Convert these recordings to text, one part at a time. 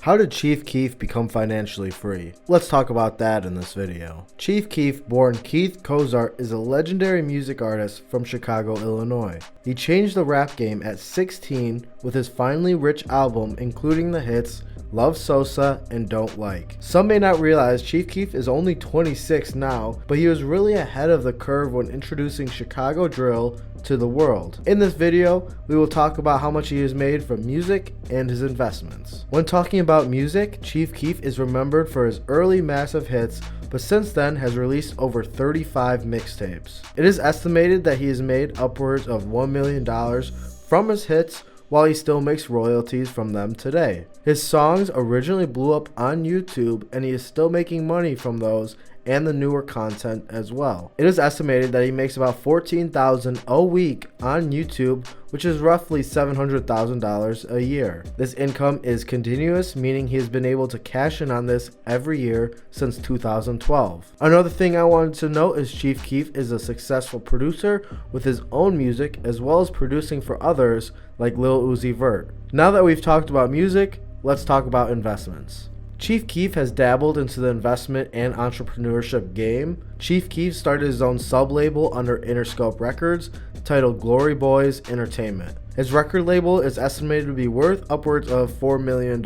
How did Chief Keef become financially free? Let's talk about that in this video. Chief Keef, born Keith Cozart, is a legendary music artist from Chicago, Illinois. He changed the rap game at 16 with his Finally Rich album, including the hits Love Sosa and Don't Like. Some may not realize Chief Keef is only 26 now, but he was really ahead of the curve when introducing Chicago drill to the world. In this video, we will talk about how much he has made from music and his investments. When talking about music, Chief Keef is remembered for his early massive hits, but since then has released over 35 mixtapes. It is estimated that he has made upwards of $1 million from his hits, while he still makes royalties from them today. His songs originally blew up on YouTube, and he is still making money from those and the newer content as well. It is estimated that he makes about $14,000 a week on YouTube, which is roughly $700,000 a year. This income is continuous, meaning he has been able to cash in on this every year since 2012. Another thing I wanted to note is Chief Keef is a successful producer with his own music, as well as producing for others like Lil Uzi Vert. Now that we've talked about music, let's talk about investments. Chief Keef has dabbled into the investment and entrepreneurship game. Chief Keef started his own sub-label under Interscope Records titled Glory Boys Entertainment. His record label is estimated to be worth upwards of $4 million.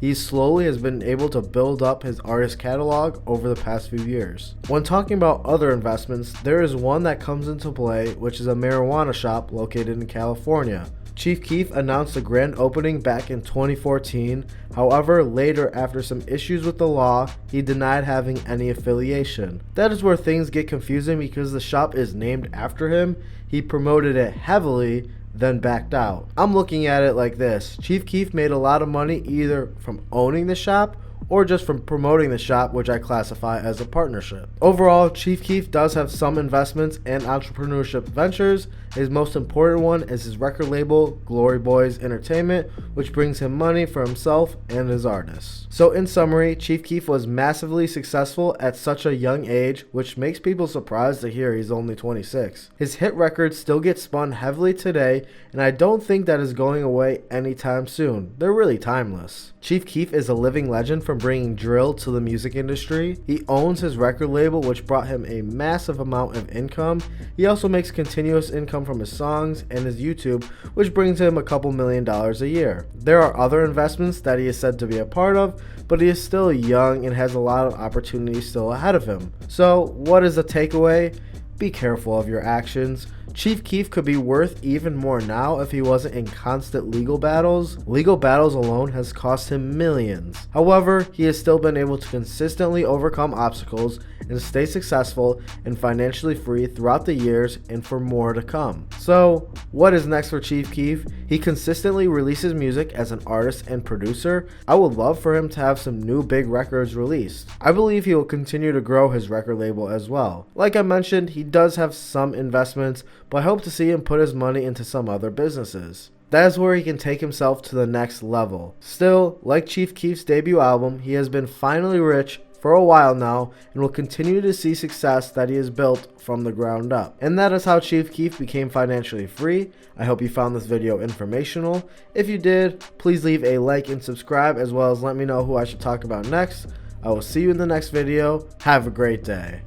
He slowly has been able to build up his artist catalog over the past few years. When talking about other investments, there is one that comes into play, which is a marijuana shop located in California. Chief Keef announced the grand opening back in 2014. However, later, after some issues with the law, he denied having any affiliation. That is where things get confusing because the shop is named after him. He promoted it heavily, then backed out. I'm looking at it like this. Chief Keef made a lot of money either from owning the shop or just from promoting the shop, which I classify as a partnership. Overall, Chief Keef does have some investments and entrepreneurship ventures. His most important one is his record label, Glory Boys Entertainment, which brings him money for himself and his artists. So in summary, Chief Keef was massively successful at such a young age, which makes people surprised to hear he's only 26. His hit records still get spun heavily today, and I don't think that is going away anytime soon. They're really timeless. Chief Keef is a living legend from bringing drill to the music industry. He owns his record label, which brought him a massive amount of income. He also makes continuous income from his songs and his YouTube, which brings him a couple $1 million a year. There are other investments that he is said to be a part of, but he is still young and has a lot of opportunities still ahead of him. So what is the takeaway? Be careful of your actions. Chief Keef could be worth even more now if he wasn't in constant legal battles. Legal battles alone has cost him millions. However, he has still been able to consistently overcome obstacles and stay successful and financially free throughout the years and for more to come. So, what is next for Chief Keef? He consistently releases music as an artist and producer. I would love for him to have some new big records released. I believe he will continue to grow his record label as well. Like I mentioned, he does have some investments, but I hope to see him put his money into some other businesses. That is where he can take himself to the next level. Still, like Chief Keef's debut album, he has been finally rich for a while now and will continue to see success that he has built from the ground up. And that is how Chief Keef became financially free. I hope you found this video informational. If you did, please leave a like and subscribe, as well as let me know who I should talk about next. I will see you in the next video. Have a great day.